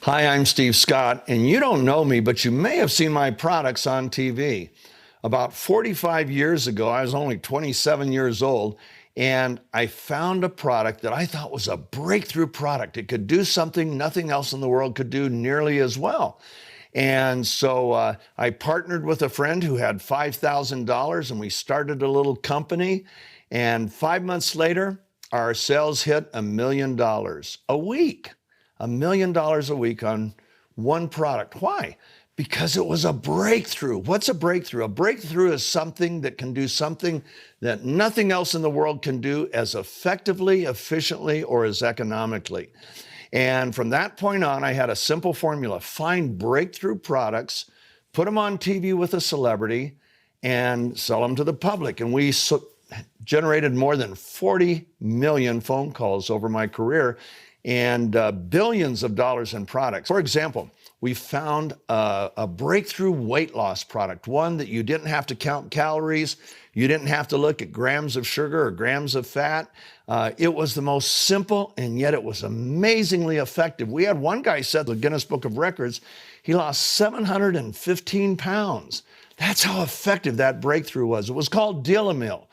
Hi, I'm Steve Scott, and you don't know me, but you may have seen my products on TV. About 45 years ago, I was only 27 years old, and I found a product that I thought was a breakthrough product. It could do something nothing else in the world could do nearly as well. And so I partnered with a friend who had $5,000, and we started a little company. And 5 months later, our sales hit $1 million a week. $1 million a week on one product. Why? Because it was a breakthrough. What's a breakthrough? A breakthrough is something that can do something that nothing else in the world can do as effectively, efficiently, or as economically. And from that point on, I had a simple formula: find breakthrough products, put them on TV with a celebrity, and sell them to the public. And we generated more than 40 million phone calls over my career, and billions of dollars in products. For example, we found a breakthrough weight loss product, one that you didn't have to count calories, you didn't have to look at grams of sugar or grams of fat. It was the most simple, and yet it was amazingly effective. We had one guy said, the Guinness Book of Records, he lost 715 pounds. That's how effective that breakthrough was. It was called Deal-A-Mill,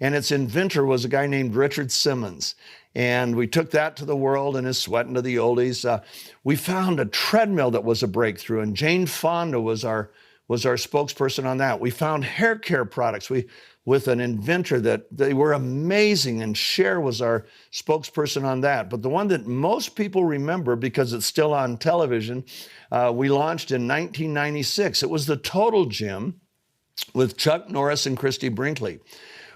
and its inventor was a guy named Richard Simmons. And we took that to the world and is sweating to the oldies. We found a treadmill that was a breakthrough, and Jane Fonda was our spokesperson on that. We found hair care products with an inventor that they were amazing, and Cher was our spokesperson on that. But the one that most people remember, because it's still on television, we launched in 1996. It was the Total Gym with Chuck Norris and Christy Brinkley.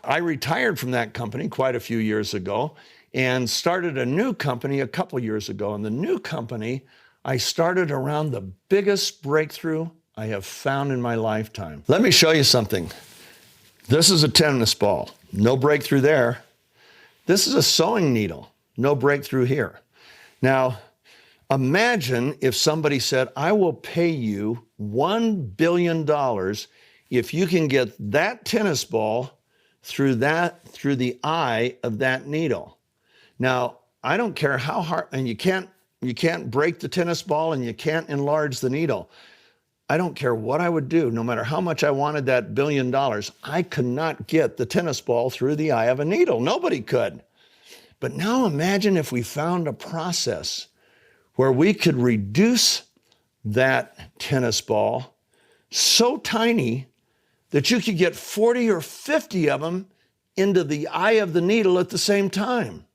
I retired from that company quite a few years ago and started a new company a couple years ago. And the new company I started around the biggest breakthrough I have found in my lifetime. Let me show you something. This is a tennis ball. No breakthrough there. This is a sewing needle. No breakthrough here. Now, imagine if somebody said, I will pay you $1 billion if you can get that tennis ball through the eye of that needle. Now, I don't care how hard, and you can't break the tennis ball and you can't enlarge the needle. I don't care what I would do, no matter how much I wanted that $1 billion, I could not get the tennis ball through the eye of a needle. Nobody could. But now imagine if we found a process where we could reduce that tennis ball so tiny that you could get 40 or 50 of them into the eye of the needle at the same time.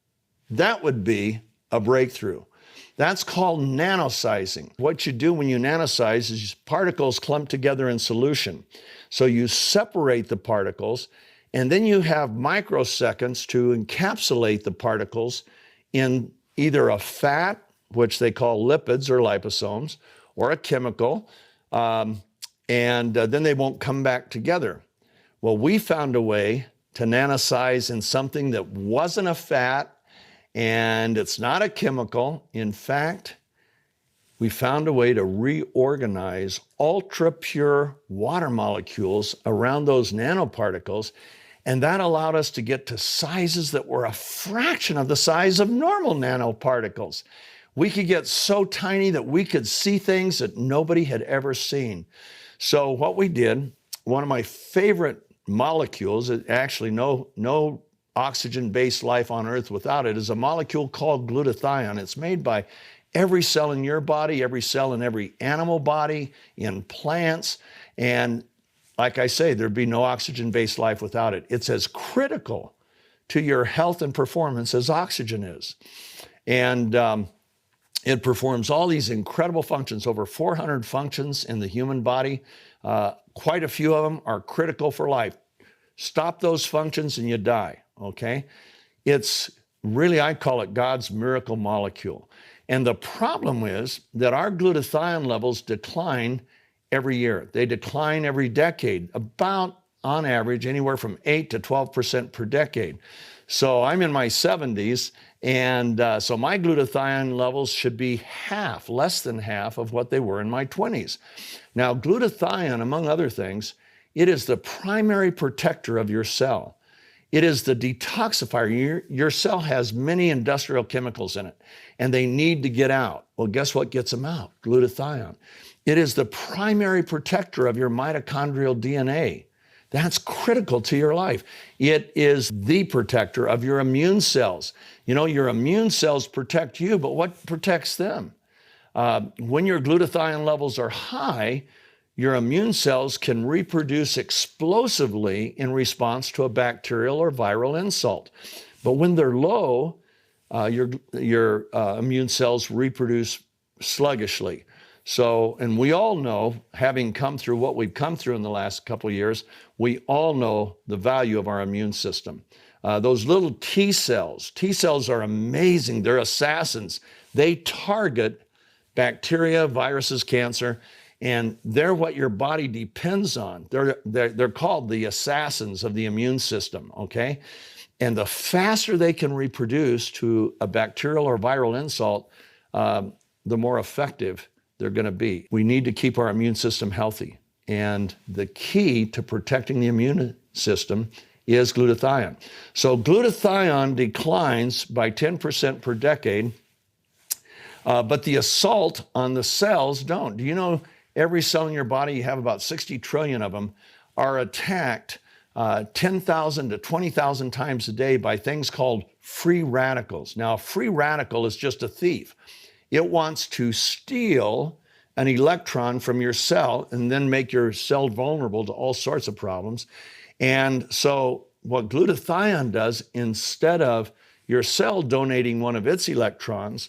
That would be a breakthrough. That's called nanosizing. What you do when you nanosize is particles clump together in solution. So you separate the particles, and then you have microseconds to encapsulate the particles in either a fat, which they call lipids or liposomes, or a chemical, and then they won't come back together. Well, we found a way to nanosize in something that wasn't a fat, and it's not a chemical. In fact, we found a way to reorganize ultra-pure water molecules around those nanoparticles, and that allowed us to get to sizes that were a fraction of the size of normal nanoparticles. We could get so tiny that we could see things that nobody had ever seen. So what we did, one of my favorite molecules, actually no oxygen-based life on Earth without it, is a molecule called glutathione. It's made by every cell in your body, every cell in every animal body, in plants, and like I say, there'd be no oxygen-based life without it. It's as critical to your health and performance as oxygen is. And it performs all these incredible functions, over 400 functions in the human body. Quite a few of them are critical for life. Stop those functions and you die, okay? It's really, I call it God's miracle molecule. And the problem is that our glutathione levels decline every year. They decline every decade, about, on average, anywhere from 8 to 12% per decade. So I'm in my 70s, and so my glutathione levels should be half, less than half of what they were in my 20s. Now, glutathione, among other things, it is the primary protector of your cell. It is the detoxifier. Your cell has many industrial chemicals in it, and they need to get out. Well, guess what gets them out? Glutathione. It is the primary protector of your mitochondrial DNA. That's critical to your life. It is the protector of your immune cells. You know, your immune cells protect you, but what protects them? When your glutathione levels are high, your immune cells can reproduce explosively in response to a bacterial or viral insult. But when they're low, your immune cells reproduce sluggishly. So, and we all know, having come through what we've come through in the last couple of years, we all know the value of our immune system. Those little T cells are amazing. They're assassins. They target bacteria, viruses, cancer, and they're what your body depends on. They're called the assassins of the immune system, okay? And the faster they can reproduce to a bacterial or viral insult, the more effective they're going to be. We need to keep our immune system healthy. And the key to protecting the immune system is glutathione. So glutathione declines by 10% per decade, but the assault on the cells don't. Do you know every cell in your body, you have about 60 trillion of them, are attacked 10,000 to 20,000 times a day by things called free radicals. Now, a free radical is just a thief. It wants to steal an electron from your cell and then make your cell vulnerable to all sorts of problems. And so what glutathione does, instead of your cell donating one of its electrons,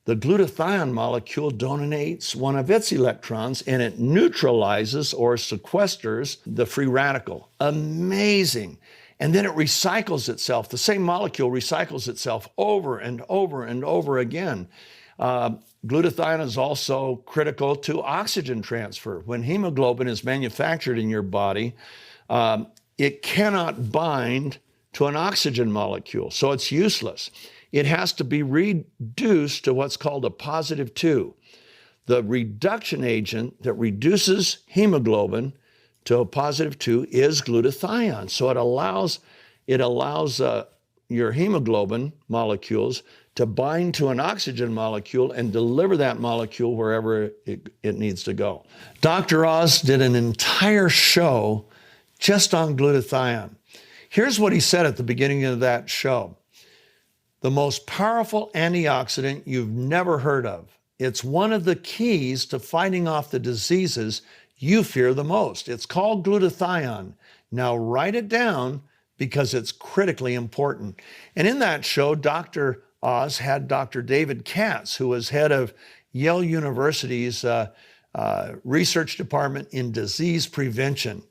the glutathione molecule donates one of its electrons and it neutralizes or sequesters the free radical. Amazing. And then it recycles itself. The same molecule recycles itself over and over and over again. Glutathione is also critical to oxygen transfer. When hemoglobin is manufactured in your body, it cannot bind to an oxygen molecule, so it's useless. It has to be reduced to what's called a positive 2. The reduction agent that reduces hemoglobin to a positive 2 is glutathione. So it allows your hemoglobin molecules to bind to an oxygen molecule and deliver that molecule wherever it needs to go. Dr. Oz did an entire show just on glutathione. Here's what he said at the beginning of that show. The most powerful antioxidant you've never heard of. It's one of the keys to fighting off the diseases you fear the most. It's called glutathione. Now write it down because it's critically important. And in that show, Dr. Oz had Dr. David Katz, who was head of Yale University's research department in disease prevention.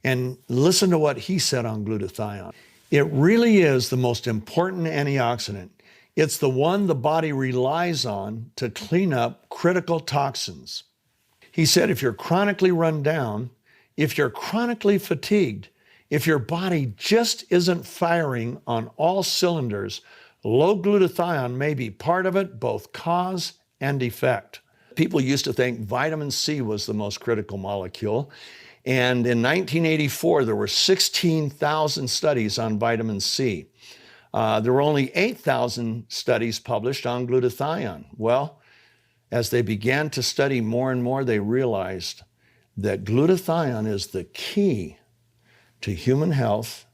And listen to what he said on glutathione. It really is the most important antioxidant. It's the one the body relies on to clean up critical toxins. He said, if you're chronically run down, if you're chronically fatigued, if your body just isn't firing on all cylinders, low glutathione may be part of it, both cause and effect. People used to think vitamin C was the most critical molecule. And in 1984, there were 16,000 studies on vitamin C. There were only 8,000 studies published on glutathione. Well, as they began to study more and more, they realized that glutathione is the key to human health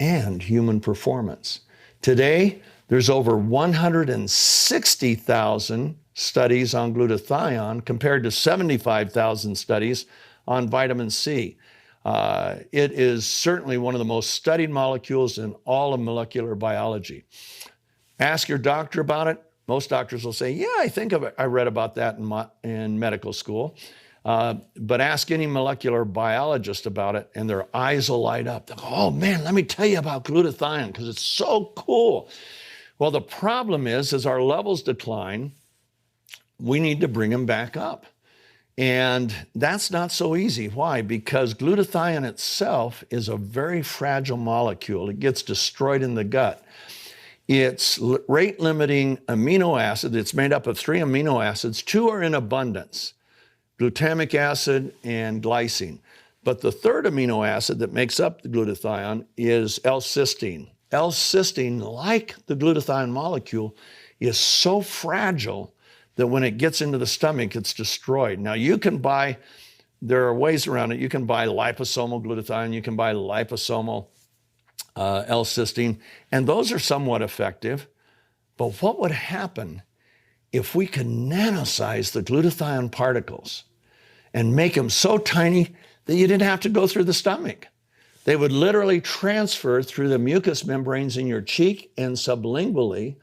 and human performance. Today, there's over 160,000 studies on glutathione compared to 75,000 studies on vitamin C. It is certainly one of the most studied molecules in all of molecular biology. Ask your doctor about it. Most doctors will say, yeah, I think I read about that in medical school. But ask any molecular biologist about it and their eyes will light up. They'll go, oh man, let me tell you about glutathione because it's so cool. Well, the problem is, as our levels decline, we need to bring them back up. And that's not so easy. Why? Because glutathione itself is a very fragile molecule. It gets destroyed in the gut. It's rate-limiting amino acid. It's made up of 3 amino acids. 2 are in abundance, glutamic acid and glycine. But the third amino acid that makes up the glutathione is L-cysteine. L-cysteine, like the glutathione molecule, is so fragile that when it gets into the stomach, it's destroyed. Now, there are ways around it. You can buy liposomal glutathione, you can buy liposomal L-cysteine, and those are somewhat effective. But what would happen if we could nanosize the glutathione particles and make them so tiny that you didn't have to go through the stomach? They would literally transfer through the mucous membranes in your cheek and sublingually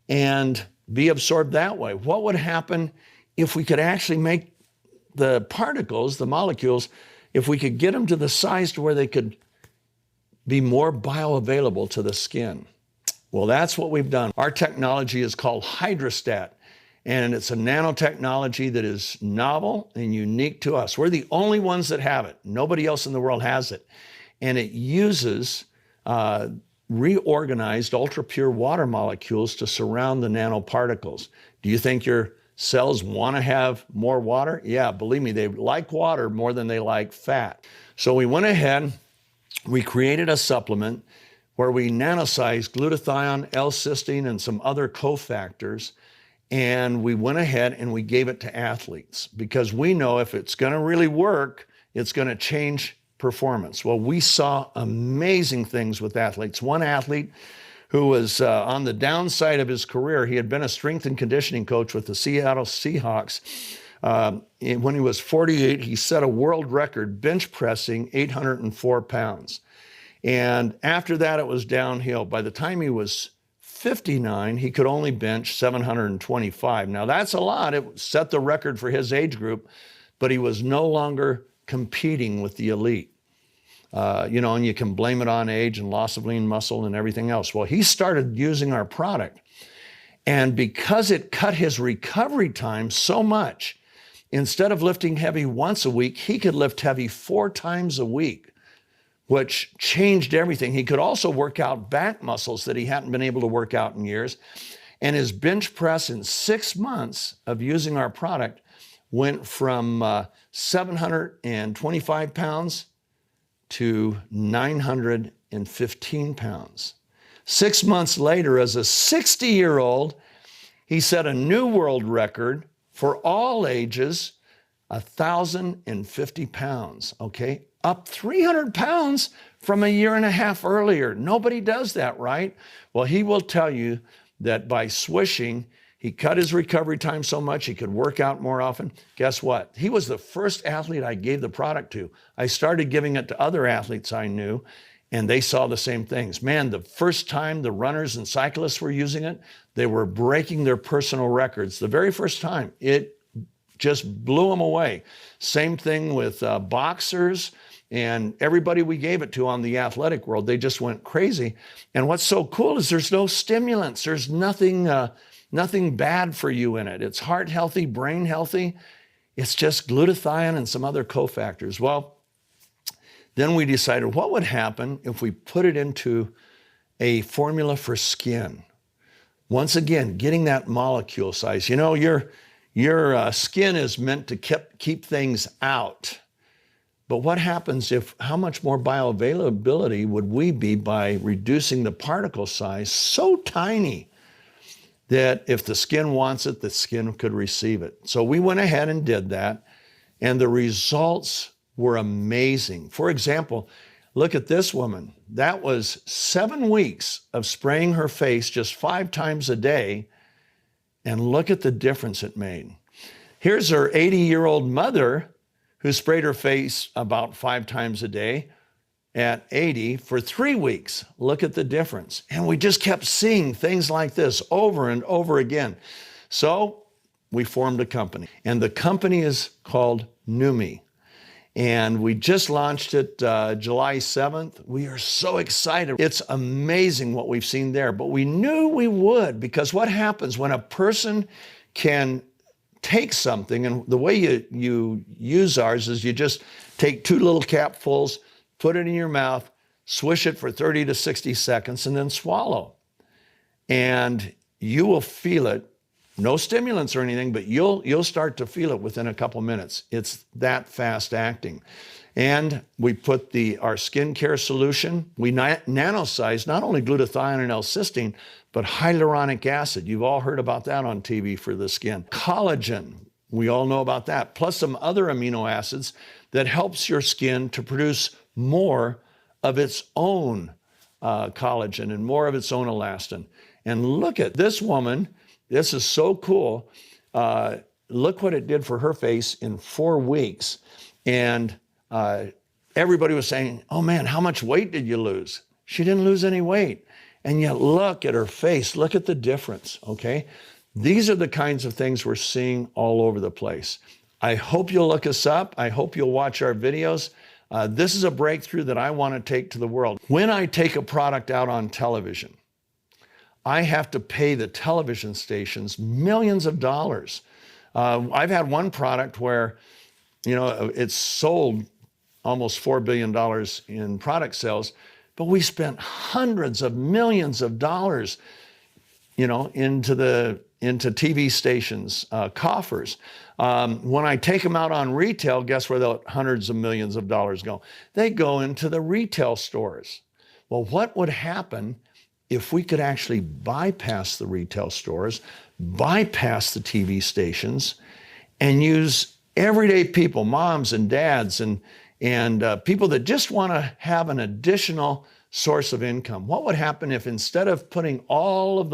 and be absorbed that way. What would happen if we could actually make the particles, the molecules, if we could get them to the size to where they could be more bioavailable to the skin? Well, that's what we've done. Our technology is called hydrostat, and it's a nanotechnology that is novel and unique to us. We're the only ones that have it. Nobody else in the world has it. And it uses reorganized ultra-pure water molecules to surround the nanoparticles. Do you think your cells want to have more water? Yeah, believe me, they like water more than they like fat. So we went ahead, we created a supplement where we nanosized glutathione, L-cysteine, and some other cofactors, and we went ahead and we gave it to athletes because we know if it's going to really work, it's going to change performance. Well, we saw amazing things with athletes. One athlete who was on the downside of his career, he had been a strength and conditioning coach with the Seattle Seahawks. When he was 48, he set a world record bench pressing 804 pounds. And after that, it was downhill. By the time he was 59, he could only bench 725. Now, that's a lot. It set the record for his age group, but he was no longer competing with the elite. And you can blame it on age and loss of lean muscle and everything else. Well, he started using our product. And because it cut his recovery time so much, instead of lifting heavy once a week, he could lift heavy 4 times a week, which changed everything. He could also work out back muscles that he hadn't been able to work out in years. And his bench press in 6 months of using our product went from 725 pounds to 915 pounds. 6 months later, as a 60-year-old, he set a new world record for all ages, 1,050 pounds, okay? Up 300 pounds from a year and a half earlier. Nobody does that, right? Well, he will tell you that by swishing, he cut his recovery time so much he could work out more often. Guess what? He was the first athlete I gave the product to. I started giving it to other athletes I knew, and they saw the same things. Man, the first time the runners and cyclists were using it, they were breaking their personal records. The very first time, it just blew them away. Same thing with boxers and everybody we gave it to on the athletic world. They just went crazy. And what's so cool is there's no stimulants. There's nothing bad for you in it. It's heart healthy, brain healthy. It's just glutathione and some other cofactors. Well, then we decided what would happen if we put it into a formula for skin. Once again, getting that molecule size. You know, your skin is meant to keep things out. But what happens how much more bioavailability would we be by reducing the particle size so tiny that if the skin wants it, the skin could receive it? So we went ahead and did that, and the results were amazing. For example, look at this woman. That was 7 weeks of spraying her face just 5 times a day, and look at the difference it made. Here's her 80-year-old mother who sprayed her face about 5 times a day at 80 for 3 weeks. Look at the difference. And we just kept seeing things like this over and over again. So we formed a company, and the company is called Neumi. And we just launched it July 7th. We are so excited. It's amazing what we've seen there, but we knew we would, because what happens when a person can take something, and the way you use ours is you just take 2 little capfuls, put it in your mouth, swish it for 30 to 60 seconds, and then swallow. And you will feel it No stimulants or anything, but you'll start to feel it within a couple minutes. It's that fast acting. And we put our skincare solution. We nanosize not only glutathione and L-cysteine, but hyaluronic acid. You've all heard about that on TV for the skin. Collagen, we all know about that, plus some other amino acids that helps your skin to produce more of its own collagen and more of its own elastin. And look at this woman. This is so cool. Look what it did for her face in 4 weeks. And everybody was saying, oh man, how much weight did you lose? She didn't lose any weight. And yet look at her face. Look at the difference, okay? These are the kinds of things we're seeing all over the place. I hope you'll look us up. I hope you'll watch our videos. This is a breakthrough that I want to take to the world. When I take a product out on television, I have to pay the television stations millions of dollars. I've had one product where, it's sold almost $4 billion in product sales, but we spent hundreds of millions of dollars, into TV stations, coffers. When I take them out on retail, guess where the hundreds of millions of dollars go? They go into the retail stores. Well, what would happen if we could actually bypass the retail stores, bypass the TV stations, and use everyday people, moms and dads, and people that just want to have an additional source of income? What would happen if instead of putting all of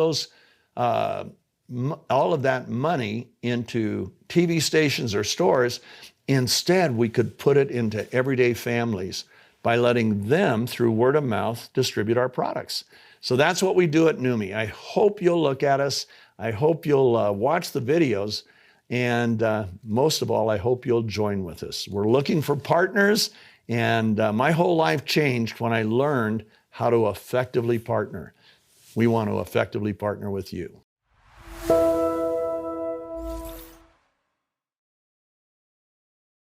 that money into TV stations or stores, instead we could put it into everyday families by letting them, through word of mouth, distribute our products? So that's what we do at Neumi. I hope you'll look at us. I hope you'll watch the videos. And most of all, I hope you'll join with us. We're looking for partners. And my whole life changed when I learned how to effectively partner. We want to effectively partner with you.